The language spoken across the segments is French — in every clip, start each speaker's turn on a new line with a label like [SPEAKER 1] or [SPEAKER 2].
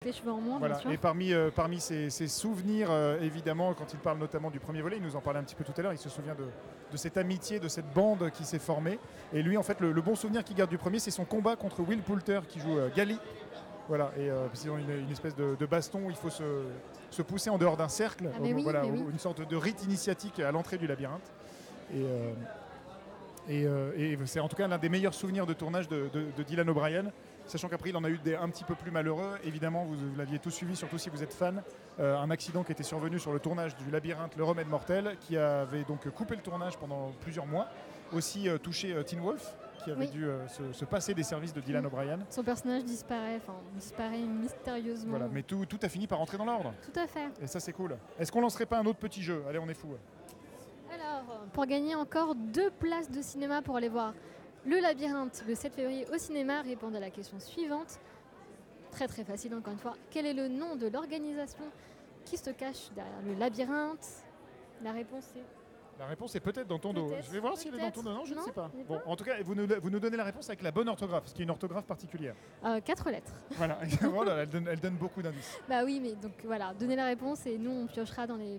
[SPEAKER 1] Des cheveux en moins,
[SPEAKER 2] Voilà.
[SPEAKER 1] bien sûr.
[SPEAKER 2] Et parmi ses souvenirs, évidemment, quand il parle notamment du premier volet, il nous en parlait un petit peu tout à l'heure, il se souvient de cette amitié, de cette bande qui s'est formée. Et lui, en fait, le bon souvenir qu'il garde du premier, c'est son combat contre Will Poulter, qui joue Gali. Voilà, et ils ont une espèce de baston où il faut se pousser en dehors d'un cercle, une sorte de rite initiatique à l'entrée du labyrinthe. Et c'est en tout cas l'un des meilleurs souvenirs de tournage de Dylan O'Brien, sachant qu'après il en a eu des un petit peu plus malheureux. Évidemment, vous l'aviez tous suivi, surtout si vous êtes fan. Un accident qui était survenu sur le tournage du labyrinthe Le Remède Mortel, qui avait donc coupé le tournage pendant plusieurs mois. Aussi touché Teen Wolf, qui avait dû se passer des services de Dylan O'Brien.
[SPEAKER 1] Son personnage disparaît mystérieusement.
[SPEAKER 2] Voilà, mais tout a fini par rentrer dans l'ordre.
[SPEAKER 1] Tout à fait.
[SPEAKER 2] Et ça, c'est cool. Est-ce qu'on lancerait pas un autre petit jeu ? Allez, on est fou.
[SPEAKER 1] Alors, pour gagner encore 2 places de cinéma pour aller voir Le Labyrinthe le 7 février au cinéma, répondez à la question suivante. Très très facile encore une fois. Quel est le nom de l'organisation qui se cache derrière le labyrinthe ? La réponse est...
[SPEAKER 2] La réponse est peut-être dans ton dos. Je vais voir si elle est dans ton dos. Non, je ne sais pas. Bon,
[SPEAKER 1] pas.
[SPEAKER 2] en tout cas, vous nous donnez la réponse avec la bonne orthographe, parce qu'il y a une orthographe particulière.
[SPEAKER 1] 4 lettres.
[SPEAKER 2] Voilà, voilà, elle donne beaucoup d'indices.
[SPEAKER 1] Bah oui, mais donc voilà, donnez la réponse et nous on piochera dans les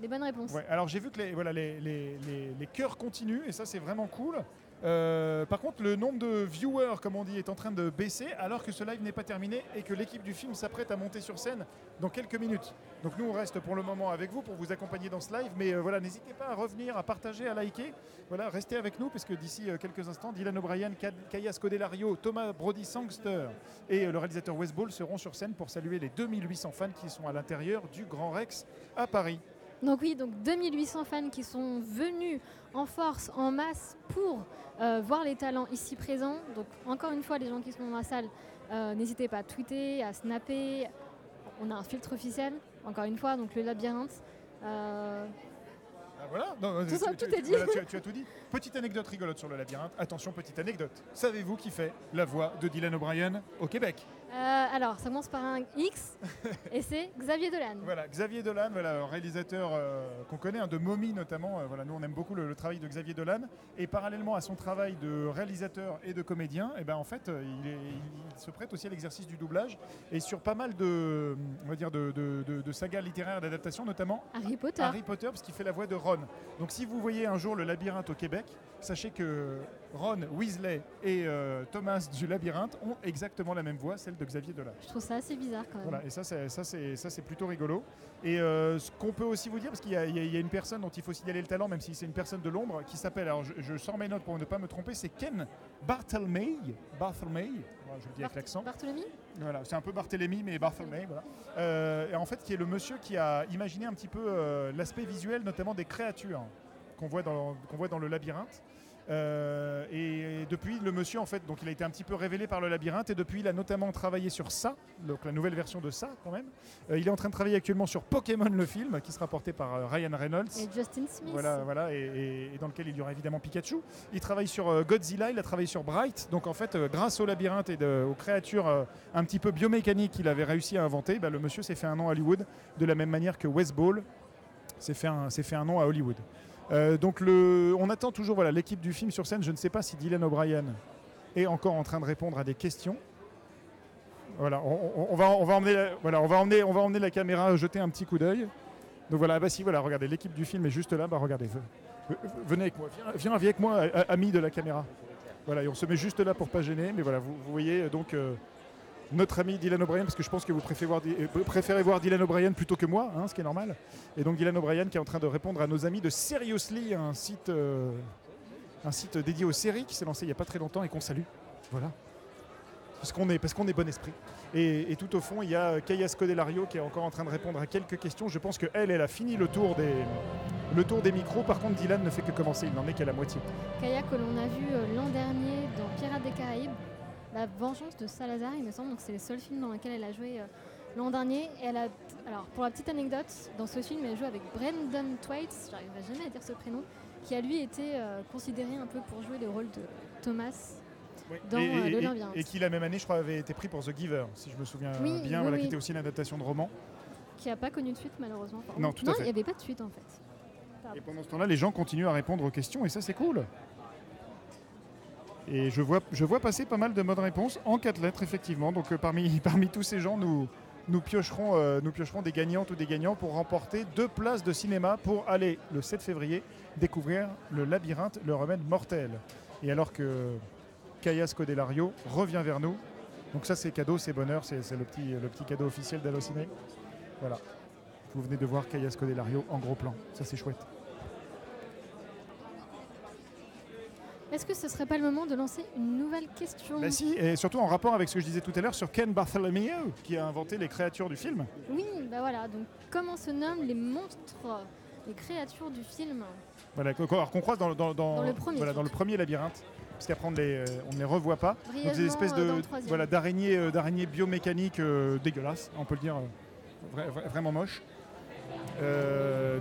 [SPEAKER 1] bonnes réponses.
[SPEAKER 2] Ouais, alors j'ai vu que les cœurs continuent et ça c'est vraiment cool. Par contre, le nombre de viewers, comme on dit, est en train de baisser alors que ce live n'est pas terminé et que l'équipe du film s'apprête à monter sur scène dans quelques minutes. Donc nous, on reste pour le moment avec vous pour vous accompagner dans ce live. Mais voilà, n'hésitez pas à revenir, à partager, à liker. Voilà, restez avec nous parce que d'ici quelques instants, Dylan O'Brien, Kaya Scodelario, Thomas Brody Sangster et le réalisateur Wes Ball seront sur scène pour saluer les 2800 fans qui sont à l'intérieur du Grand Rex à Paris.
[SPEAKER 1] Donc oui, donc 2800 fans qui sont venus en force, en masse pour voir les talents ici présents. Donc encore une fois, les gens qui sont dans la salle, n'hésitez pas à tweeter, à snapper. On a un filtre officiel, encore une fois, donc le labyrinthe.
[SPEAKER 2] Voilà, non,
[SPEAKER 1] tout est dit.
[SPEAKER 2] Voilà, tu as tout dit. Petite anecdote rigolote sur le labyrinthe. Attention, petite anecdote. Savez-vous qui fait la voix de Dylan O'Brien au Québec ?
[SPEAKER 1] Alors, ça commence par un X et c'est Xavier Dolan.
[SPEAKER 2] Voilà, Xavier Dolan, voilà, réalisateur qu'on connaît, de Mommy notamment. Voilà, nous, on aime beaucoup le travail de Xavier Dolan. Et parallèlement à son travail de réalisateur et de comédien, et ben, en fait, il se prête aussi à l'exercice du doublage. Et sur pas mal de sagas littéraires d'adaptation, notamment
[SPEAKER 1] Harry Potter,
[SPEAKER 2] parce qu'il fait la voix de Ron. Donc si vous voyez un jour le labyrinthe au Québec, sachez que Ron Weasley et Thomas du labyrinthe ont exactement la même voix, celle de Xavier Dolan.
[SPEAKER 1] Je trouve ça assez bizarre quand même.
[SPEAKER 2] Voilà, et ça c'est plutôt rigolo. Et ce qu'on peut aussi vous dire, parce qu'il y a une personne dont il faut signaler le talent, même si c'est une personne de l'ombre, qui s'appelle, alors je sors mes notes pour ne pas me tromper, c'est Ken Barthelmey, voilà, je le dis avec l'accent.
[SPEAKER 1] Barthélemy ?
[SPEAKER 2] Voilà, c'est un peu Barthélemy, mais Barthelmey, voilà. Et en fait, qui est le monsieur qui a imaginé un petit peu l'aspect visuel, notamment des créatures qu'on voit dans le labyrinthe. Et depuis, le monsieur, en fait, donc il a été un petit peu révélé par le labyrinthe, et depuis, il a notamment travaillé sur ça, donc la nouvelle version de ça, quand même. Il est en train de travailler actuellement sur Pokémon, le film, qui sera porté par Ryan Reynolds.
[SPEAKER 1] Et Justin Smith.
[SPEAKER 2] Voilà, et dans lequel il y aura évidemment Pikachu. Il travaille sur Godzilla, il a travaillé sur Bright. Donc en fait, grâce au labyrinthe et aux créatures un petit peu biomécaniques qu'il avait réussi à inventer, le monsieur s'est fait un nom à Hollywood, de la même manière que Wes Ball s'est fait un nom à Hollywood. Donc on attend toujours l'équipe du film sur scène. Je ne sais pas si Dylan O'Brien est encore en train de répondre à des questions. Voilà, on va emmener la caméra, jeter un petit coup d'œil. Donc voilà, regardez, l'équipe du film est juste là. Regardez, venez avec moi, viens avec moi, ami de la caméra. Voilà, et on se met juste là pour pas gêner. Mais voilà, vous voyez donc notre ami Dylan O'Brien, parce que je pense que vous préférez voir Dylan O'Brien plutôt que moi, ce qui est normal. Et donc Dylan O'Brien qui est en train de répondre à nos amis de Seriously, un site dédié aux séries qui s'est lancé il n'y a pas très longtemps et qu'on salue. Voilà. Parce qu'on est bon esprit. Et tout au fond, il y a Kaya Scodelario qui est encore en train de répondre à quelques questions. Je pense qu'elle a fini le tour des micros. Par contre, Dylan ne fait que commencer, il n'en est qu'à la moitié.
[SPEAKER 1] Kaya que l'on a vu l'an dernier dans Pirates des Caraïbes, La Vengeance de Salazar, il me semble. Donc c'est le seul film dans lequel elle a joué l'an dernier. Et alors pour la petite anecdote, dans ce film, elle joue avec Brendan Thwaites, j'arriverai jamais à dire ce prénom, qui a lui été considéré un peu pour jouer le rôle de Thomas.
[SPEAKER 2] Oui.
[SPEAKER 1] Dans le labyrinthe.
[SPEAKER 2] Et qui la même année, je crois, avait été pris pour The Giver, si je me souviens bien, qui était aussi une adaptation de roman.
[SPEAKER 1] Qui n'a pas connu de suite, malheureusement.
[SPEAKER 2] Non, tout à fait.
[SPEAKER 1] Il n'y avait pas de suite, en fait.
[SPEAKER 2] Pardon. Et pendant ce temps-là, les gens continuent à répondre aux questions, et ça, c'est cool. Et je vois passer pas mal de bonnes réponses en 4 lettres, effectivement. Donc parmi tous ces gens, nous piocherons des gagnantes ou des gagnants pour remporter 2 places de cinéma pour aller, le 7 février, découvrir le Labyrinthe, le remède mortel. Et alors que Kaya Scodelario revient vers nous, donc ça c'est cadeau, c'est bonheur, c'est le petit cadeau officiel d'Allociné. Voilà. Vous venez de voir Kaya Scodelario en gros plan. Ça c'est chouette.
[SPEAKER 1] Est-ce que ce serait pas le moment de lancer une nouvelle question?
[SPEAKER 2] Bah si, et surtout en rapport avec ce que je disais tout à l'heure sur Ken Bartholomew, qui a inventé les créatures du film.
[SPEAKER 1] Oui, bah voilà. Donc comment se nomment les monstres, les créatures du film?
[SPEAKER 2] Voilà, qu'on croise dans
[SPEAKER 1] le premier,
[SPEAKER 2] voilà, dans le premier labyrinthe. Parce qu'après on ne les revoit pas. Donc des espèces d'araignées biomécaniques dégueulasses, on peut le dire, vraiment moches.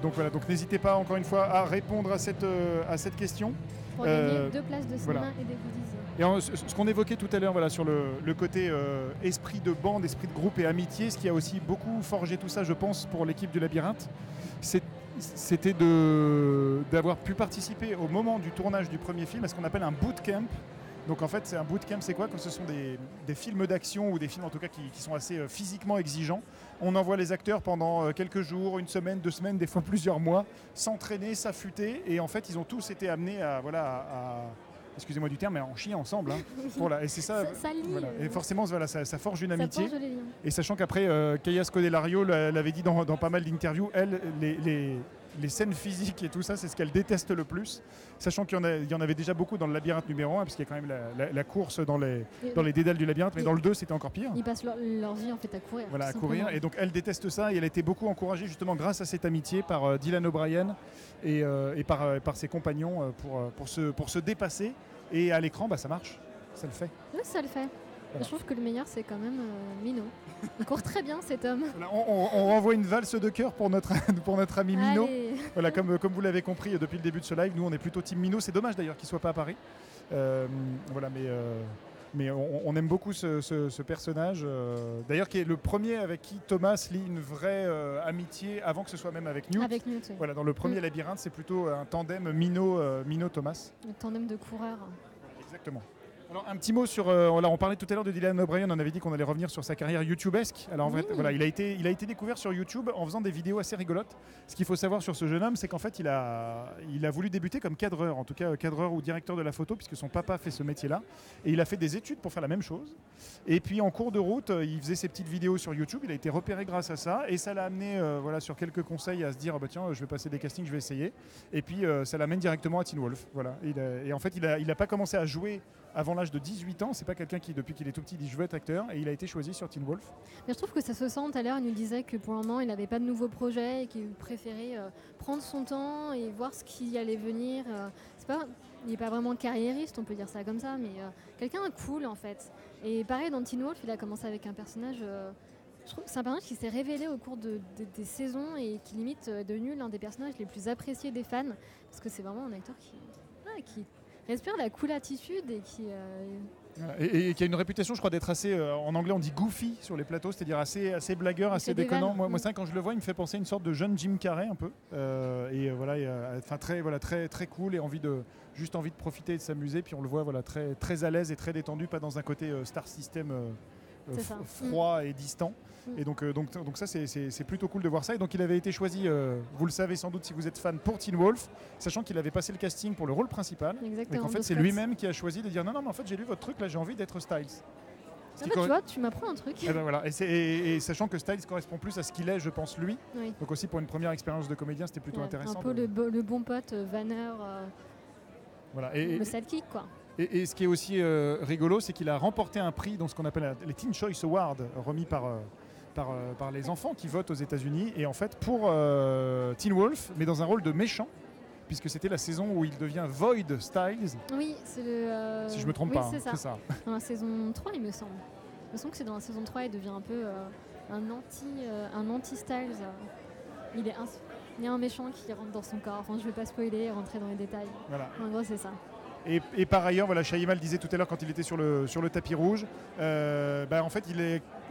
[SPEAKER 2] Donc voilà, donc n'hésitez pas encore une fois à répondre à cette question.
[SPEAKER 1] Pour gagner 2 places de cinéma et des goodies.
[SPEAKER 2] Et ce qu'on évoquait tout à l'heure voilà, sur le côté esprit de bande, esprit de groupe et amitié, ce qui a aussi beaucoup forgé tout ça, je pense, pour l'équipe du Labyrinthe, c'était d'avoir pu participer au moment du tournage du premier film à ce qu'on appelle un bootcamp. Donc en fait, un bootcamp, c'est quoi? Quand ce sont des films d'action ou des films en tout cas qui sont assez physiquement exigeants, on envoie les acteurs pendant quelques jours, 1 semaine, 2 semaines, des fois plusieurs mois, s'entraîner, s'affûter, et en fait, ils ont tous été amenés à excusez-moi du terme, mais en chier ensemble. Hein. Voilà, et c'est ça.
[SPEAKER 1] Ça lie.
[SPEAKER 2] Voilà. Et forcément, voilà, ça forge une amitié.
[SPEAKER 1] Forge les liens.
[SPEAKER 2] Et sachant qu'après, Kaya Scodelario l'avait dit dans pas mal d'interviews, elle, les scènes physiques et tout ça, c'est ce qu'elle déteste le plus. Sachant qu'il y en avait déjà beaucoup dans le labyrinthe numéro 1, puisqu'il y a quand même la course dans les dédales du labyrinthe, mais dans le 2, c'était encore pire.
[SPEAKER 1] Ils passent leur vie en fait à courir.
[SPEAKER 2] Voilà, à courir. Et donc elle déteste ça, et elle a été beaucoup encouragée justement grâce à cette amitié par Dylan O'Brien et par ses compagnons pour se dépasser. Et à l'écran, ça marche, ça le fait.
[SPEAKER 1] Oui, ça le fait. Voilà. Je trouve que le meilleur, c'est quand même Mino. Il court très bien, cet homme.
[SPEAKER 2] Voilà, on renvoie une valse de cœur pour notre ami Mino. Voilà, comme vous l'avez compris depuis le début de ce live, nous on est plutôt team Mino. C'est dommage d'ailleurs qu'il ne soit pas à Paris. Voilà, mais on aime beaucoup ce personnage. D'ailleurs, qui est le premier avec qui Thomas lie une vraie amitié avant que ce soit même avec Newt.
[SPEAKER 1] Avec Newt, oui.
[SPEAKER 2] Voilà, dans le premier labyrinthe, c'est plutôt un tandem Mino-Thomas.
[SPEAKER 1] Le tandem de coureurs.
[SPEAKER 2] Exactement. Alors un petit mot sur, on parlait tout à l'heure de Dylan O'Brien, on avait dit qu'on allait revenir sur sa carrière YouTubesque. Alors en vrai, voilà, il a été découvert sur YouTube en faisant des vidéos assez rigolotes. Ce qu'il faut savoir sur ce jeune homme, c'est qu'en fait il a voulu débuter comme cadreur, en tout cas cadreur ou directeur de la photo, puisque son papa fait ce métier-là. Et il a fait des études pour faire la même chose. Et puis en cours de route, il faisait ses petites vidéos sur YouTube, il a été repéré grâce à ça, et ça l'a amené sur quelques conseils à se dire, tiens, je vais passer des castings, je vais essayer. Et puis ça l'amène directement à Teen Wolf. Voilà. Et en fait, il n'a pas commencé à jouer avant l'âge de 18 ans, c'est pas quelqu'un qui, depuis qu'il est tout petit, dit je veux être acteur, et il a été choisi sur Teen Wolf.
[SPEAKER 1] Mais je trouve que ça se sent. Tout à l'heure, il nous disait que pour le moment, il n'avait pas de nouveaux projets et qu'il préférait prendre son temps et voir ce qui allait venir. Il n'est pas vraiment carriériste, on peut dire ça comme ça, mais quelqu'un de cool en fait. Et pareil, dans Teen Wolf, il a commencé avec un personnage. Je trouve que c'est un personnage qui s'est révélé au cours des saisons et qui limite est devenu l'un des personnages les plus appréciés des fans, parce que c'est vraiment un acteur qui respire la cool attitude et qui
[SPEAKER 2] a une réputation, je crois, d'être assez, en anglais on dit goofy sur les plateaux, c'est-à-dire assez blagueur, assez déconnant. Moi ça, quand je le vois, il me fait penser à une sorte de jeune Jim Carrey un peu, très cool et juste envie de profiter et de s'amuser. Puis on le voit très à l'aise et très détendu, pas dans un côté star system froid et distant. Et donc ça c'est plutôt cool de voir ça. Et donc il avait été choisi, vous le savez sans doute si vous êtes fan, pour Teen Wolf, sachant qu'il avait passé le casting pour le rôle principal.
[SPEAKER 1] Exactement,
[SPEAKER 2] et qu'en fait c'est lui-même qui a choisi de dire non mais en fait j'ai lu votre truc, là j'ai envie d'être Styles.
[SPEAKER 1] Tu vois, tu m'apprends un truc.
[SPEAKER 2] Et, voilà. et sachant que Styles correspond plus à ce qu'il est, je pense, lui.
[SPEAKER 1] Oui.
[SPEAKER 2] Donc aussi pour une première expérience de comédien, c'était plutôt intéressant.
[SPEAKER 1] Un peu le bon pote, Vanner, le sidekick quoi.
[SPEAKER 2] Et ce qui est aussi rigolo, c'est qu'il a remporté un prix dans ce qu'on appelle les Teen Choice Awards, remis par les enfants qui votent aux États-Unis. Et en fait, pour Teen Wolf, mais dans un rôle de méchant, puisque c'était la saison où il devient Void Styles.
[SPEAKER 1] Oui, c'est le.
[SPEAKER 2] Si je me trompe
[SPEAKER 1] oui,
[SPEAKER 2] pas,
[SPEAKER 1] c'est
[SPEAKER 2] ça.
[SPEAKER 1] Dans la saison 3, il me semble. Il me semble que c'est dans la saison 3, il devient un peu un anti-Styles. Il y a un méchant qui rentre dans son corps. Enfin, je ne vais pas spoiler, rentrer dans les détails.
[SPEAKER 2] Voilà.
[SPEAKER 1] En gros, c'est ça.
[SPEAKER 2] Et par ailleurs, Shaima le disait tout à l'heure quand il était sur le tapis rouge, en fait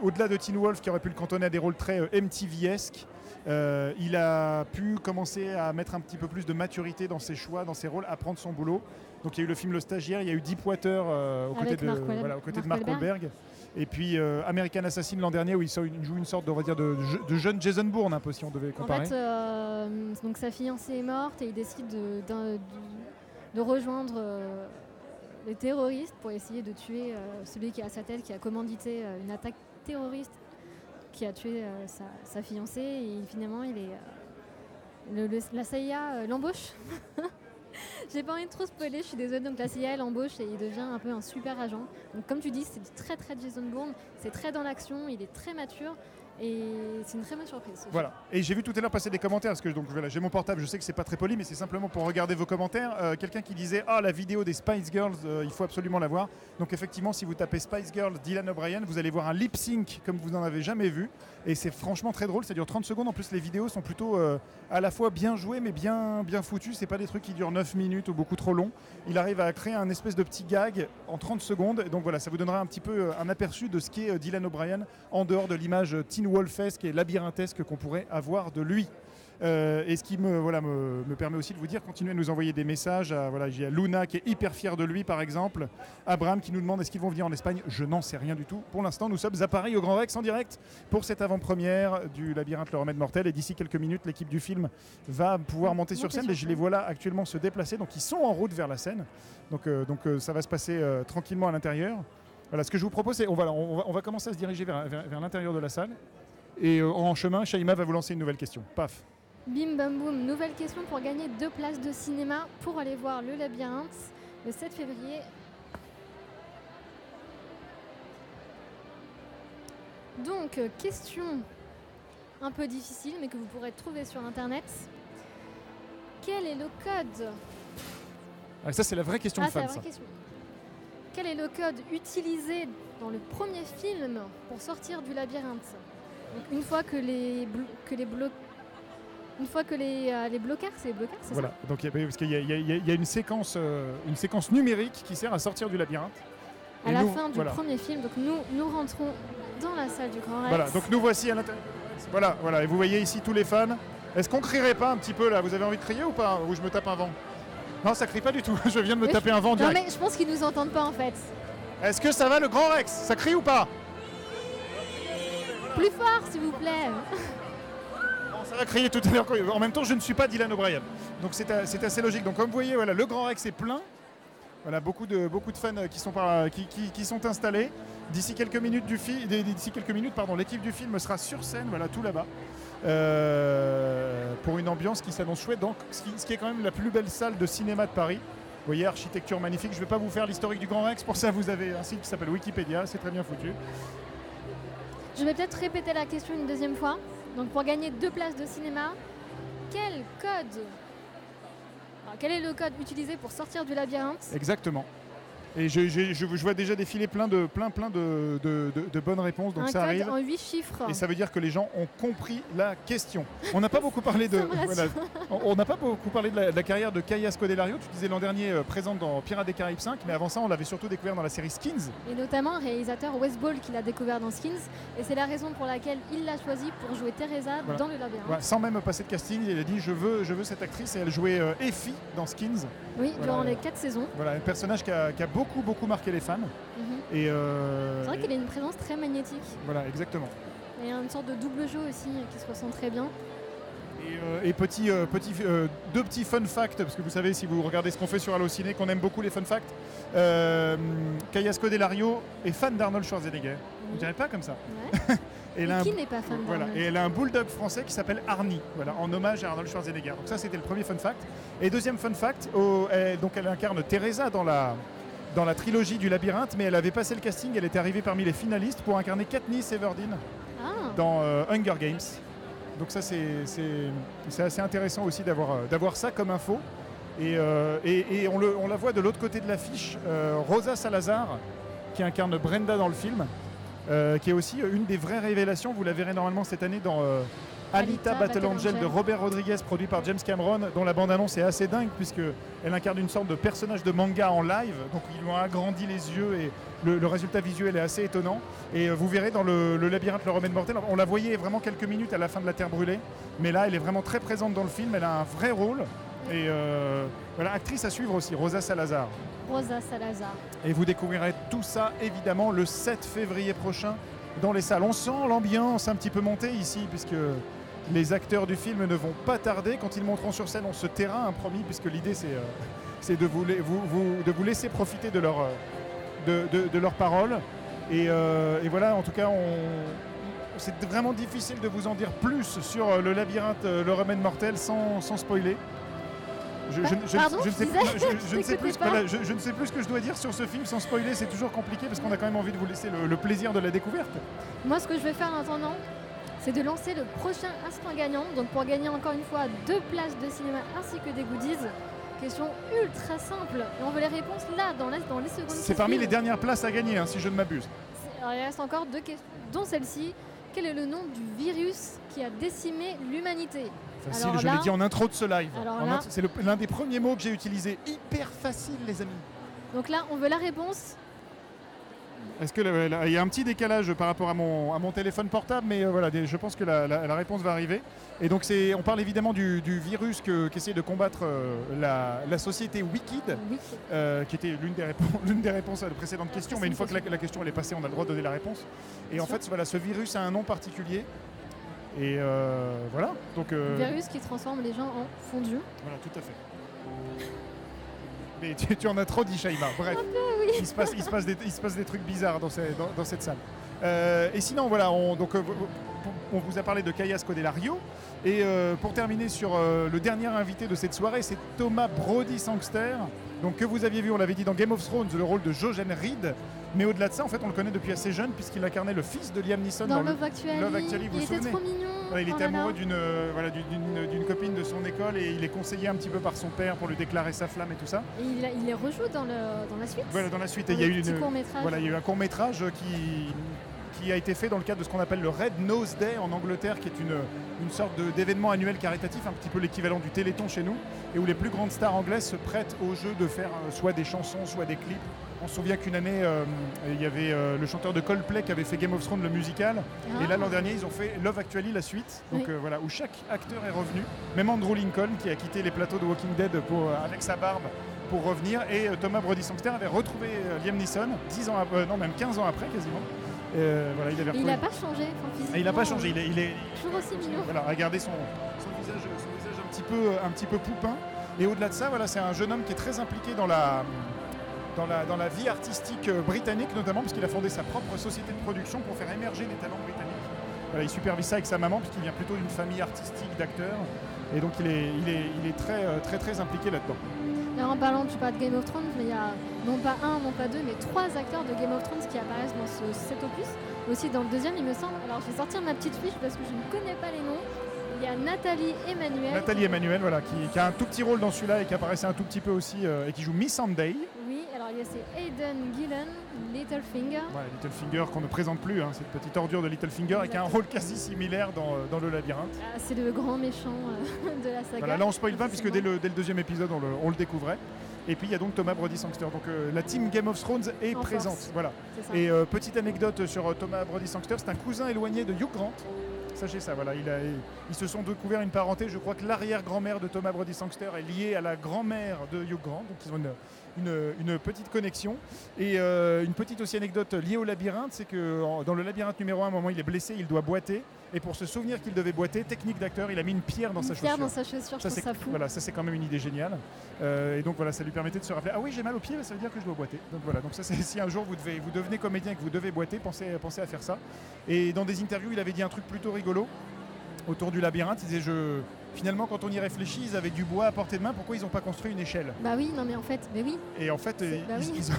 [SPEAKER 2] au-delà de Teen Wolf qui aurait pu le cantonner à des rôles très MTV-esques, il a pu commencer à mettre un petit peu plus de maturité dans ses choix, dans ses rôles, à prendre son boulot. Donc il y a eu le film Le Stagiaire, il y a eu Deepwater aux côtés de Mark Wahlberg. Et puis American Assassin l'an dernier où il joue une sorte de jeune Jason Bourne un peu si on devait comparer.
[SPEAKER 1] En fait, donc sa fiancée est morte et il décide de rejoindre les terroristes pour essayer de tuer celui qui est à sa tête, qui a commandité une attaque terroriste qui a tué sa fiancée. Et finalement, la CIA l'embauche. J'ai pas envie de trop spoiler, je suis désolée. Donc la CIA l'embauche et il devient un peu un super agent. Donc comme tu dis, c'est très très Jason Bourne, c'est très dans l'action, il est très mature. Et c'est une très bonne surprise.
[SPEAKER 2] Voilà. Et j'ai vu tout à l'heure passer des commentaires parce que j'ai mon portable, je sais que c'est pas très poli, mais c'est simplement pour regarder vos commentaires. Quelqu'un qui disait la vidéo des Spice Girls, il faut absolument la voir. Donc effectivement, si vous tapez Spice Girls Dylan O'Brien, vous allez voir un lip sync comme vous n'en avez jamais vu. Et c'est franchement très drôle. Ça dure 30 secondes. En plus, les vidéos sont plutôt à la fois bien jouées, mais bien foutues. C'est pas des trucs qui durent 9 minutes ou beaucoup trop longs. Il arrive à créer un espèce de petit gag en 30 secondes. Et donc voilà, ça vous donnera un petit peu un aperçu de ce qu'est Dylan O'Brien en dehors de l'image Teen Wolfesque et labyrinthesque qu'on pourrait avoir de lui. Et ce qui me permet aussi de vous dire, continuez à nous envoyer des messages. Il y a Luna qui est hyper fière de lui par exemple. Abraham qui nous demande est-ce qu'ils vont venir en Espagne. Je n'en sais rien du tout. Pour l'instant, nous sommes à Paris au Grand Rex en direct pour cette avant-première du Labyrinthe le remède mortel. Et d'ici quelques minutes, l'équipe du film va pouvoir monter sur scène. Et je les vois là actuellement se déplacer. Donc ils sont en route vers la scène. Donc ça va se passer tranquillement à l'intérieur. Voilà, ce que je vous propose, c'est on va commencer à se diriger vers l'intérieur de la salle. Et en chemin, Shaima va vous lancer une nouvelle question. Paf.
[SPEAKER 1] Bim bam boum, nouvelle question pour gagner 2 places de cinéma pour aller voir Le Labyrinthe le 7 février. Donc, question un peu difficile mais que vous pourrez trouver sur internet. Quel est le code
[SPEAKER 2] Ça c'est la vraie question de fan.
[SPEAKER 1] Quel est le code utilisé dans le premier film pour sortir du labyrinthe? Donc, une fois que les bloqueurs, c'est
[SPEAKER 2] voilà.
[SPEAKER 1] ça.
[SPEAKER 2] Donc parce qu'il y a une séquence numérique qui sert à sortir du labyrinthe.
[SPEAKER 1] À la fin du premier film, donc nous rentrons dans la salle du Grand Rex.
[SPEAKER 2] Voilà, donc nous voici à l'intérieur. Voilà, et vous voyez ici tous les fans. Est-ce qu'on crierait pas un petit peu là? Vous avez envie de crier ou pas? Ou je me tape un vent? Non, ça crie pas du tout. Je viens de me taper un vent direct.
[SPEAKER 1] Non mais je pense qu'ils nous entendent pas en fait.
[SPEAKER 2] Est-ce que ça va le Grand Rex? Ça crie ou pas?
[SPEAKER 1] Plus fort s'il vous plaît.
[SPEAKER 2] Ça va crier tout à l'heure. En même temps, je ne suis pas Dylan O'Brien. Donc c'est assez logique. Donc comme vous voyez, le Grand Rex est plein. Voilà, beaucoup de fans qui sont installés. D'ici quelques minutes, l'équipe du film sera sur scène, tout là-bas, pour une ambiance qui s'annonce chouette. Donc, ce qui est quand même la plus belle salle de cinéma de Paris. Vous voyez, architecture magnifique. Je ne vais pas vous faire l'historique du Grand Rex. Pour ça, vous avez un site qui s'appelle Wikipédia. C'est très bien foutu.
[SPEAKER 1] Je vais peut-être répéter la question une deuxième fois. Donc pour gagner 2 places de cinéma, quel est le code utilisé pour sortir du labyrinthe?
[SPEAKER 2] Exactement. Et je vois déjà défiler plein de bonnes réponses. Donc
[SPEAKER 1] un
[SPEAKER 2] ça
[SPEAKER 1] code
[SPEAKER 2] arrive.
[SPEAKER 1] En 8 chiffres.
[SPEAKER 2] Et ça veut dire que les gens ont compris la question. On n'a pas beaucoup parlé de la carrière de Kaya Scodelario. Tu disais l'an dernier présente dans Pirates des Caraïbes 5, mais avant ça on l'avait surtout découvert dans la série Skins.
[SPEAKER 1] Et notamment réalisateur Wes Ball qui l'a découvert dans Skins. Et c'est la raison pour laquelle il l'a choisi pour jouer Teresa dans le labyrinthe.
[SPEAKER 2] Sans même passer de casting, il a dit je veux cette actrice et elle jouait Effie dans Skins.
[SPEAKER 1] Oui, durant les 4 saisons.
[SPEAKER 2] Voilà, un personnage qui a beaucoup marqué les fans. Et
[SPEAKER 1] c'est vrai qu'il a une présence très magnétique.
[SPEAKER 2] Voilà, exactement.
[SPEAKER 1] Il y a une sorte de double jeu aussi qui se ressent très bien.
[SPEAKER 2] Et deux petits fun facts, parce que vous savez, si vous regardez ce qu'on fait sur Allociné, qu'on aime beaucoup les fun facts. Kaya Scodelario est fan d'Arnold Schwarzenegger. On dirait pas comme ça.
[SPEAKER 1] Ouais. Et qui n'est pas fan d'Arnold?
[SPEAKER 2] Et elle a un bulldog français qui s'appelle Arnie, en hommage à Arnold Schwarzenegger. Donc ça, c'était le premier fun fact. Et deuxième fun fact, elle incarne Teresa dans la trilogie du labyrinthe, mais elle avait passé le casting, elle était arrivée parmi les finalistes pour incarner Katniss Everdeen dans Hunger Games. Donc ça c'est assez intéressant aussi d'avoir ça comme info. Et on la voit de l'autre côté de l'affiche, Rosa Salazar, qui incarne Brenda dans le film, qui est aussi une des vraies révélations. Vous la verrez normalement cette année Alita Battle Angel de Robert Rodriguez, produit par James Cameron, dont la bande-annonce est assez dingue puisqu'elle incarne une sorte de personnage de manga en live. Donc ils lui ont agrandi les yeux et le résultat visuel est assez étonnant. Et vous verrez dans le labyrinthe, le remède mortel, on la voyait vraiment quelques minutes à la fin de La Terre brûlée. Mais là, elle est vraiment très présente dans le film. Elle a un vrai rôle. Et voilà, actrice à suivre aussi, Rosa Salazar.
[SPEAKER 1] Rosa Salazar.
[SPEAKER 2] Et vous découvrirez tout ça évidemment le 7 février prochain dans les salles. On sent l'ambiance un petit peu monter ici puisque les acteurs du film ne vont pas tarder. Quand ils monteront sur scène, on se taira, hein, promis, puisque l'idée c'est de vous laisser profiter de leurs paroles. Et voilà, en tout cas, c'est vraiment difficile de vous en dire plus sur le labyrinthe, le remède mortel sans spoiler. Je ne sais plus ce que je dois dire sur ce film sans spoiler, c'est toujours compliqué parce qu'on a quand même envie de vous laisser le plaisir de la découverte.
[SPEAKER 1] Moi, ce que je vais faire en attendant, c'est de lancer le prochain instant gagnant. Donc pour gagner encore une fois 2 places de cinéma ainsi que des goodies. Question ultra simple. Et on veut les réponses là, dans les secondes.
[SPEAKER 2] C'est parmi les dernières places à gagner, hein, si je ne m'abuse.
[SPEAKER 1] Alors, il reste encore 2 questions, dont celle-ci. Quel est le nom du virus qui a décimé l'humanité?
[SPEAKER 2] Facile, je l'ai dit en intro de ce live. C'est l'un des premiers mots que j'ai utilisé. Hyper facile, les amis.
[SPEAKER 1] Donc là, on veut la réponse.
[SPEAKER 2] Est-ce que il y a un petit décalage par rapport à mon téléphone portable, mais voilà, je pense que la réponse va arriver. Et donc on parle évidemment du virus qu'essaie de combattre la société Wicked, qui était l'une des réponses à la précédente question. Mais une fois que la question elle est passée, on a le droit de donner la réponse. Et en fait, voilà, ce virus a un nom particulier. Et voilà. Donc,
[SPEAKER 1] virus qui transforme les gens en fondus.
[SPEAKER 2] Voilà, tout à fait. Mais tu en as trop dit, Shaima. Bref,
[SPEAKER 1] peu, oui.
[SPEAKER 2] il se passe des trucs bizarres dans cette salle. Et sinon, voilà, on vous a parlé de Kaya Scodelario. Et pour terminer sur le dernier invité de cette soirée, c'est Thomas Brody Sangster, donc, que vous aviez vu, on l'avait dit, dans Game of Thrones, le rôle de Jojen Reed. Mais au-delà de ça, en fait, on le connaît depuis assez jeune puisqu'il incarnait le fils de Liam Neeson
[SPEAKER 1] dans Love Actually.
[SPEAKER 2] Vous vous souvenez?
[SPEAKER 1] Trop mignon.
[SPEAKER 2] Voilà, il était amoureux d'une copine de son école et il est conseillé un petit peu par son père pour lui déclarer sa flamme et tout ça.
[SPEAKER 1] Et il les rejoue dans la suite.
[SPEAKER 2] Voilà, dans la suite. Et il y a eu un court-métrage qui a été fait dans le cadre de ce qu'on appelle le Red Nose Day en Angleterre, qui est une sorte d'événement annuel caritatif, un petit peu l'équivalent du Téléthon chez nous, et où les plus grandes stars anglaises se prêtent au jeu de faire soit des chansons, soit des clips. On se souvient qu'une année, il y avait le chanteur de Coldplay qui avait fait Game of Thrones, le musical. Et là, l'an dernier, ils ont fait Love Actually, la suite. Donc voilà, où chaque acteur est revenu. Même Andrew Lincoln, qui a quitté les plateaux de Walking Dead avec sa barbe pour revenir. Et Thomas Brody Sangster avait retrouvé Liam Neeson 15 ans après quasiment. Voilà, il
[SPEAKER 1] n'a pas changé.
[SPEAKER 2] Il n'a pas changé. Il est
[SPEAKER 1] toujours aussi mignon.
[SPEAKER 2] Voilà, à garder son visage un petit peu poupin. Et au-delà de ça, voilà, c'est un jeune homme qui est très impliqué dans la vie artistique britannique, notamment parce qu'il a fondé sa propre société de production pour faire émerger des talents britanniques. Voilà, il supervise ça avec sa maman puisqu'il vient plutôt d'une famille artistique d'acteurs. Et donc il est très impliqué là-dedans.
[SPEAKER 1] Et en parlant, tu parles de Game of Thrones, mais il y a non pas un, non pas deux, mais 3 acteurs de Game of Thrones qui apparaissent dans cet opus. Aussi dans le deuxième, il me semble. Alors je vais sortir ma petite fiche parce que je ne connais pas les noms. Il y a Nathalie Emmanuel.
[SPEAKER 2] Voilà, qui a un tout petit rôle dans celui-là et qui apparaissait un tout petit peu aussi et qui joue Miss Sunday.
[SPEAKER 1] Oui, alors il y a c'est Aidan Gillen, Littlefinger.
[SPEAKER 2] Ouais, Littlefinger qu'on ne présente plus, hein, cette petite ordure de Littlefinger et qui a un rôle quasi similaire dans le labyrinthe.
[SPEAKER 1] Ah, c'est le grand méchant de la saga.
[SPEAKER 2] Voilà, là on spoil pas puisque dès le deuxième épisode on le découvrait. Et puis il y a donc Thomas Brody Sangster. Donc la team Game of Thrones est présente. Voilà. Et petite anecdote sur Thomas Brody Sangster, c'est un cousin éloigné de Hugh Grant. Sachez ça, voilà, ils se sont découverts une parenté. Je crois que l'arrière-grand-mère de Thomas Brody Sangster est liée à la grand-mère de Hugh Grant, donc ils ont une petite connexion. Et une petite aussi anecdote liée au labyrinthe, c'est que dans le labyrinthe numéro 1, à un moment il est blessé, il doit boiter. Et pour se souvenir qu'il devait boiter, technique d'acteur, il a mis une pierre dans sa chaussure.
[SPEAKER 1] Ça, c'est fou.
[SPEAKER 2] Voilà, ça c'est quand même une idée géniale. Et donc voilà, ça lui permettait de se rappeler, ah oui, j'ai mal au pied, ça veut dire que je dois boiter. Donc voilà, donc ça c'est si un jour vous devenez comédien et que vous devez boiter, pensez à faire ça. Et dans des interviews, il avait dit un truc plutôt rigolo autour du labyrinthe. Il disait, finalement, quand on y réfléchit, ils avaient du bois à portée de main. Pourquoi ils n'ont pas construit une échelle?
[SPEAKER 1] Bah oui, non mais en fait, mais oui.
[SPEAKER 2] Et en fait,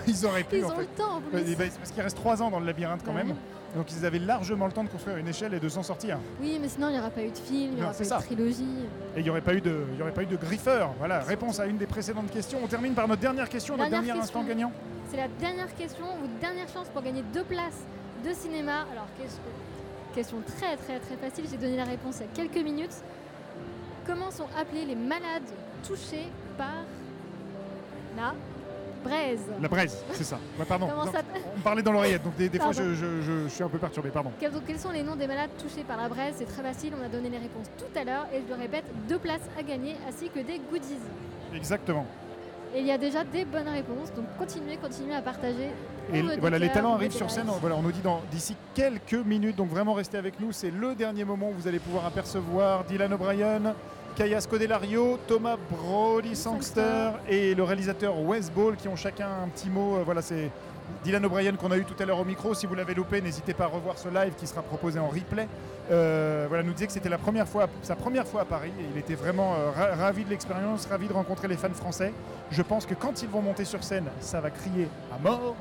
[SPEAKER 2] ils auraient pu.
[SPEAKER 1] Ils ont le temps en plus.
[SPEAKER 2] Parce qu'il reste 3 ans dans le labyrinthe quand même. Donc ils avaient largement le temps de construire une échelle et de s'en sortir.
[SPEAKER 1] Oui, mais sinon il n'y aura pas eu de film, il n'y aura pas eu de trilogie.
[SPEAKER 2] Et il n'y aurait pas eu de griffeur. Voilà, réponse à une des précédentes questions. On termine par notre dernière question, notre dernier instant gagnant.
[SPEAKER 1] C'est la dernière question, ou dernière chance pour gagner 2 places de cinéma. Alors Question très très très facile, j'ai donné la réponse il y a quelques minutes. Comment sont appelés les malades touchés par la braise?
[SPEAKER 2] La braise, c'est ça. Ouais, pardon.
[SPEAKER 1] Comment ça-
[SPEAKER 2] On me parlait dans l'oreillette, donc des fois
[SPEAKER 1] Pardon.
[SPEAKER 2] je suis un peu perturbé, pardon.
[SPEAKER 1] Quels sont les noms des malades touchés par la braise? C'est très facile, on a donné les réponses tout à l'heure et je le répète, 2 places à gagner ainsi que des goodies.
[SPEAKER 2] Exactement.
[SPEAKER 1] Et il y a déjà des bonnes réponses, donc continuez à partager.
[SPEAKER 2] Et
[SPEAKER 1] On veut
[SPEAKER 2] voilà,
[SPEAKER 1] des
[SPEAKER 2] les
[SPEAKER 1] cœurs,
[SPEAKER 2] talents
[SPEAKER 1] on veut
[SPEAKER 2] arrivent
[SPEAKER 1] des
[SPEAKER 2] sur scène,
[SPEAKER 1] likes.
[SPEAKER 2] voilà, on nous dit d'ici quelques minutes, donc vraiment restez avec nous, c'est le dernier moment où vous allez pouvoir apercevoir Dylan O'Brien, Kaya Scodelario, Thomas Brody Sangster et le réalisateur Wes Ball qui ont chacun un petit mot. Voilà, c'est Dylan O'Brien qu'on a eu tout à l'heure au micro. Si vous l'avez loupé, n'hésitez pas à revoir ce live qui sera proposé en replay. Voilà, nous disait que c'était sa première fois à Paris et il était vraiment ravi de l'expérience, ravi de rencontrer les fans français. Je pense que quand ils vont monter sur scène, ça va crier à mort.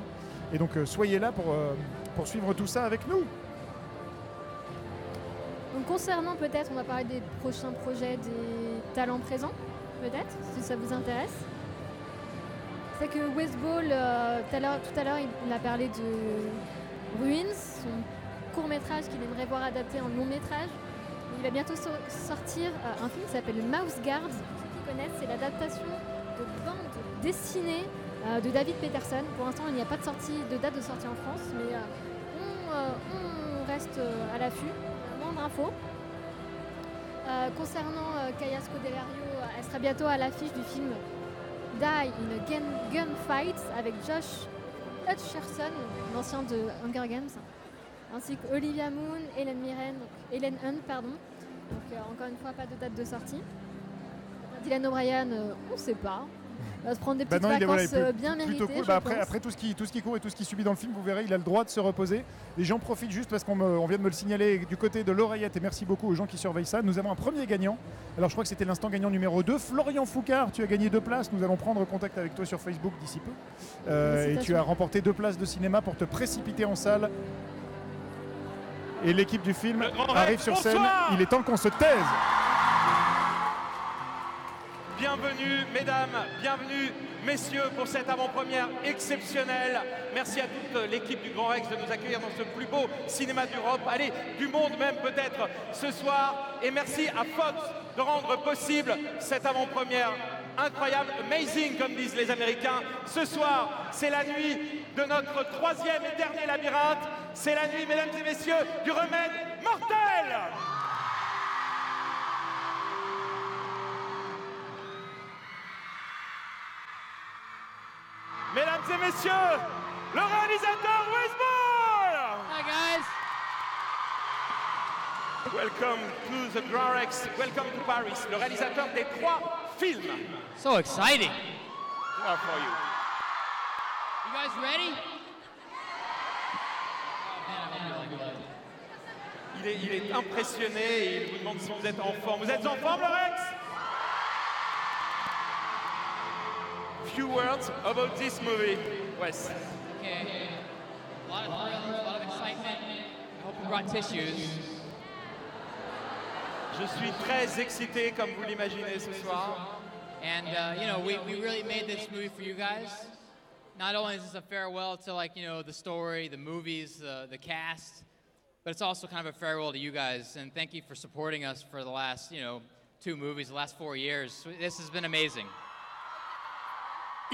[SPEAKER 2] Et donc soyez là pour suivre tout ça avec nous.
[SPEAKER 1] Donc concernant peut-être, on va parler des prochains projets des talents présents, peut-être, si ça vous intéresse. C'est que Wes Ball, tout à l'heure, il a parlé de Ruins, son court-métrage qu'il aimerait voir adapté en long-métrage. Il va bientôt sortir un film qui s'appelle Mouse Guard. Ceux qui connaissent, c'est l'adaptation de bande dessinée de David Peterson. Pour l'instant, il n'y a pas de date de sortie en France, mais on reste à l'affût. D'infos. Concernant Kaya Scodelario, elle sera bientôt à l'affiche du film Die in a Gunfight avec Josh Hutcherson, l'ancien de Hunger Games, ainsi qu'Olivia Moon, Helen Hunt, pardon. Donc encore une fois, pas de date de sortie. Dylan O'Brien, on ne sait pas. On va se prendre des petites vacances bien méritées.
[SPEAKER 2] Cool. Après tout ce qui court et tout ce qui subit dans le film, vous verrez, il a le droit de se reposer. Et j'en profite juste parce qu'on vient de me le signaler du côté de l'oreillette. Et merci beaucoup aux gens qui surveillent ça. Nous avons un premier gagnant. Alors je crois que c'était l'instant gagnant numéro 2. Florian Foucard, tu as gagné 2 places. Nous allons prendre contact avec toi sur Facebook d'ici peu. Et tu as remporté 2 places de cinéma pour te précipiter en salle. Et l'équipe du film arrive sur scène. Il est temps qu'on se taise.
[SPEAKER 3] Bienvenue mesdames, bienvenue messieurs pour cette avant-première exceptionnelle. Merci à toute l'équipe du Grand Rex de nous accueillir dans ce plus beau cinéma d'Europe, allez, du monde même peut-être ce soir. Et merci à Fox de rendre possible cette avant-première incroyable, amazing comme disent les Américains. Ce soir, c'est la nuit de notre 3e et dernier labyrinthe. C'est la nuit, mesdames et messieurs, du remède mortel. Mesdames et messieurs, le réalisateur Wes Ball!
[SPEAKER 4] Hi guys!
[SPEAKER 3] Welcome to the Grand Rex, welcome to Paris, le réalisateur des 3 films.
[SPEAKER 4] So exciting!
[SPEAKER 3] They are for you.
[SPEAKER 4] You guys ready?
[SPEAKER 3] Il est impressionné et il vous demande si vous êtes en forme. Vous êtes en forme, le Rex? Few words about this movie, Wes.
[SPEAKER 4] Okay. A lot of thrills, a lot of excitement. I hope you brought tissues.
[SPEAKER 3] Je suis très excité, comme vous l'imaginez ce soir.
[SPEAKER 4] And, you know, we really made this movie for you guys. Not only is this a farewell to, like, you know, the story, the movies, the cast, but it's also kind of a farewell to you guys. And thank you for supporting us for the last, you know, 2 movies, the last 4 years. This has been amazing.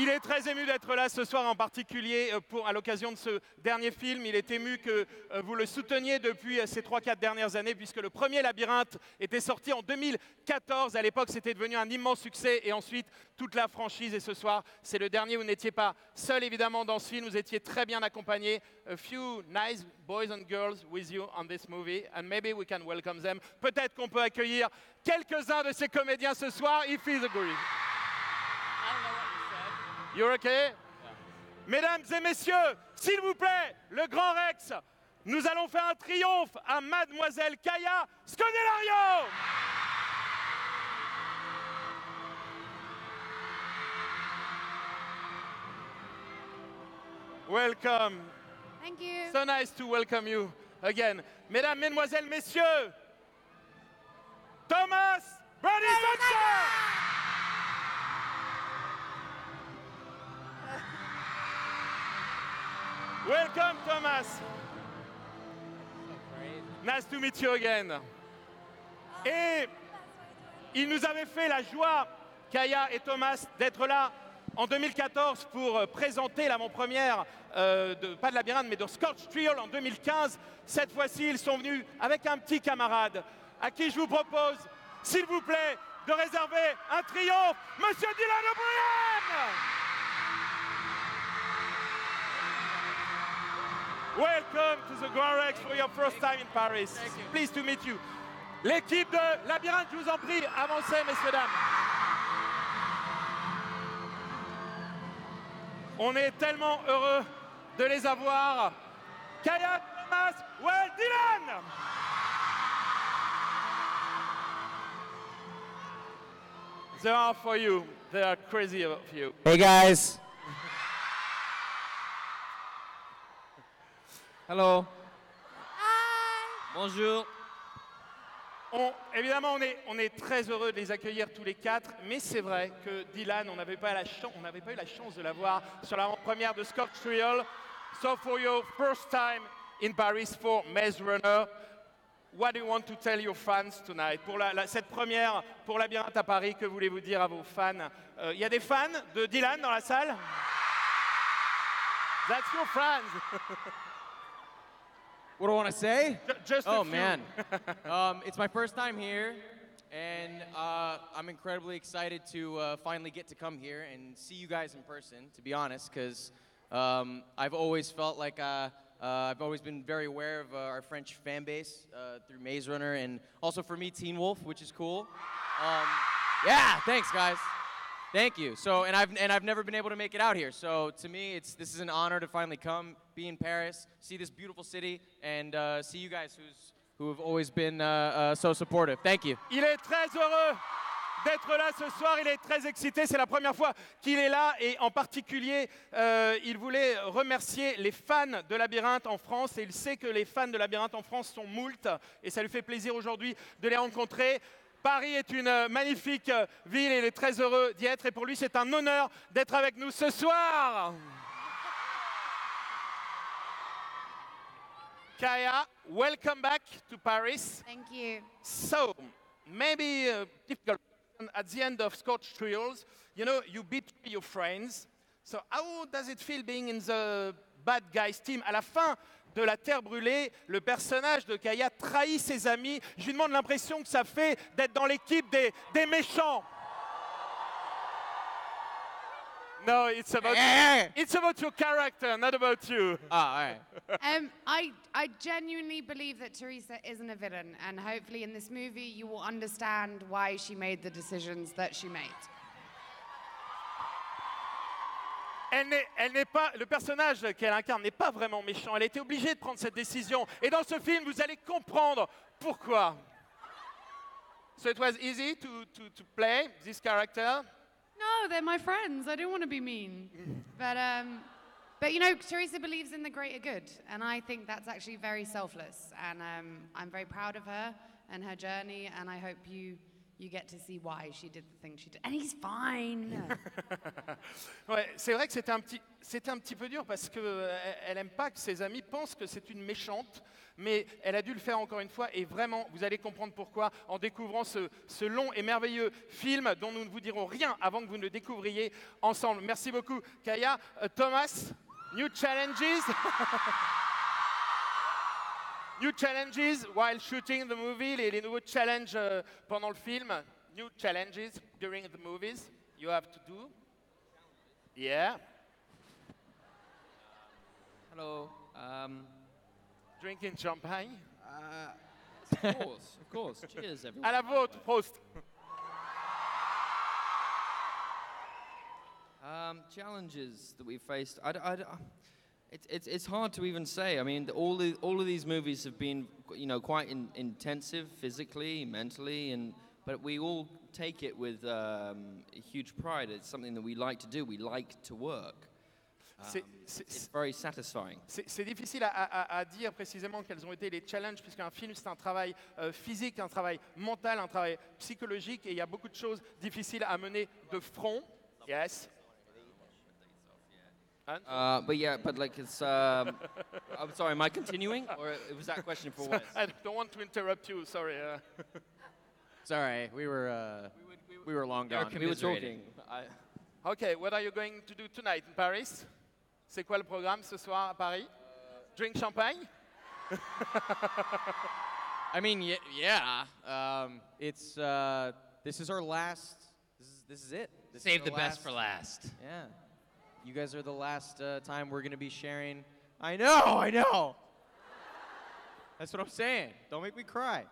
[SPEAKER 3] Il est très ému d'être là ce soir, en particulier à l'occasion de ce dernier film. Il est ému que vous le souteniez depuis ces 3-4 dernières années, puisque le premier Labyrinthe était sorti en 2014. À l'époque, c'était devenu un immense succès, et ensuite, toute la franchise. Et ce soir, c'est le dernier. Vous n'étiez pas seul, évidemment, dans ce film. Vous étiez très bien accompagné. A few nice boys and girls with you on this movie, and maybe we can welcome them. Peut-être qu'on peut accueillir quelques-uns de ces comédiens ce soir, if he's agree. You're okay? Yeah. Mesdames et messieurs, s'il vous plaît, le Grand Rex, nous allons faire un triomphe à Mademoiselle Kaya Scodelario. Welcome.
[SPEAKER 1] Thank you.
[SPEAKER 3] So nice to welcome you again. Mesdames, Mesdemoiselles, Messieurs, Thomas Brody Sangster. Welcome, Thomas. Nice to meet you again. Et il nous avait fait la joie, Kaya et Thomas, d'être là en 2014 pour présenter l'avant-première, pas de Labyrinthe, mais de Scorched Trial en 2015. Cette fois-ci, ils sont venus avec un petit camarade à qui je vous propose, s'il vous plaît, de réserver un triomphe, Monsieur Dylan O'Brien. Welcome to the Grand Rex for your first time in Paris. Pleased to meet you. L'équipe de Labyrinthe, je vous en prie, avancez, messieurs, dames. On est tellement heureux de les avoir. Kaya, Thomas, well, Dylan! They are for you. They are crazy of you.
[SPEAKER 5] Hey guys. Hello. Hi. Bonjour.
[SPEAKER 3] Évidemment, on est très heureux de les accueillir tous les quatre, mais c'est vrai que Dylan, on n'avait pas eu la chance de l'avoir sur l'avant-première de Scorched Trial. So for your first time in Paris for Maze Runner, what do you want to tell your fans tonight? Pour cette première pour Labyrinthe à Paris, que voulez-vous dire à vos fans? Il y a des fans de Dylan dans la salle? That's your fans.
[SPEAKER 5] What do I want to say?
[SPEAKER 3] Just a
[SPEAKER 5] oh
[SPEAKER 3] few.
[SPEAKER 5] man, it's my first time here, and I'm incredibly excited to finally get to come here and see you guys in person. To be honest, because I've always felt like I've always been very aware of our French fan base through Maze Runner, and also for me, Teen Wolf, which is cool. Yeah, thanks guys. Thank you. So, and I've never been able to make it out here. So, to me, this is an honor to finally come, be in Paris, see this beautiful city, and see you guys who have always been so supportive. Thank you.
[SPEAKER 3] Il est très heureux d'être là ce soir. Il est très excité. C'est la première fois qu'il est là, et en particulier, il voulait remercier les fans de Labyrinthe en France. Et il sait que les fans de Labyrinthe en France sont moult, et ça lui fait plaisir aujourd'hui de les rencontrer. Paris est une magnifique ville et il est très heureux d'y être. Et pour lui, c'est un honneur d'être avec nous ce soir. Kaya, welcome back to Paris.
[SPEAKER 6] Thank you.
[SPEAKER 3] So, maybe a difficult question at the end of Scorched Trials. You know, you beat your friends. So, how does it feel being in the bad guys team? À la fin de La Terre brûlée, le personnage de Kaya trahit ses amis. Je lui demande l'impression que ça fait d'être dans l'équipe des méchants. No, it's about your character, not about you.
[SPEAKER 5] Ah, all right.
[SPEAKER 6] I genuinely believe that Teresa isn't a villain, and hopefully in this movie you will understand why she made the decisions that she made.
[SPEAKER 3] Elle n'est pas, le personnage qu'elle incarne n'est pas vraiment méchant. Elle a été obligée de prendre cette décision. Et dans ce film, vous allez comprendre pourquoi. So it was easy to play this character.
[SPEAKER 6] No, they're my friends. I don't want to be mean. But you know, Teresa believes in the greater good, and I think that's actually very selfless. And I'm very proud of her and her journey, and I hope you get to see why she did the thing she did. And he's fine.
[SPEAKER 3] Ouais, c'est vrai que c'était un petit peu dur parce qu'elle n'aime pas que ses amis pensent que c'est une méchante, mais elle a dû le faire encore une fois, et vraiment, vous allez comprendre pourquoi en découvrant ce long et merveilleux film dont nous ne vous dirons rien avant que vous ne le découvriez ensemble. Merci beaucoup, Kaya. Thomas, new challenges? New challenges while shooting the movie, les nouveaux challenges pendant le film. New challenges during the movies you have to do. Yeah.
[SPEAKER 5] Hello.
[SPEAKER 3] Drinking champagne.
[SPEAKER 5] Of course. Cheers, everyone.
[SPEAKER 3] À la vôtre, Prost.
[SPEAKER 5] Challenges that we faced. It's hard to even say. I mean, all of these movies have been, quite intensive physically, mentally, but we all take it with a huge pride. It's something that we like to do. We like to work. It's very satisfying.
[SPEAKER 3] C'est difficile à dire précisément quels ont été les challenges, puisqu'un film, c'est un travail physique, un travail mental, un travail psychologique, et il y a beaucoup de choses difficiles à mener de front. Yes.
[SPEAKER 7] But yeah, but like it's. I'm sorry. Am I continuing, or was that question for Wes?
[SPEAKER 3] I don't want to interrupt you. Sorry.
[SPEAKER 5] It's all right. We were long
[SPEAKER 7] You're
[SPEAKER 5] gone.
[SPEAKER 7] we were talking.
[SPEAKER 3] Okay, what are you going to do tonight in Paris? C'est quoi le programme ce soir à Paris? Drink champagne?
[SPEAKER 5] I mean, yeah. It's this is our last. This is it. This is
[SPEAKER 4] Save
[SPEAKER 5] our
[SPEAKER 4] the best for last.
[SPEAKER 5] Yeah. You guys are the last time we're gonna be sharing. I know. That's what I'm saying. Don't make me cry.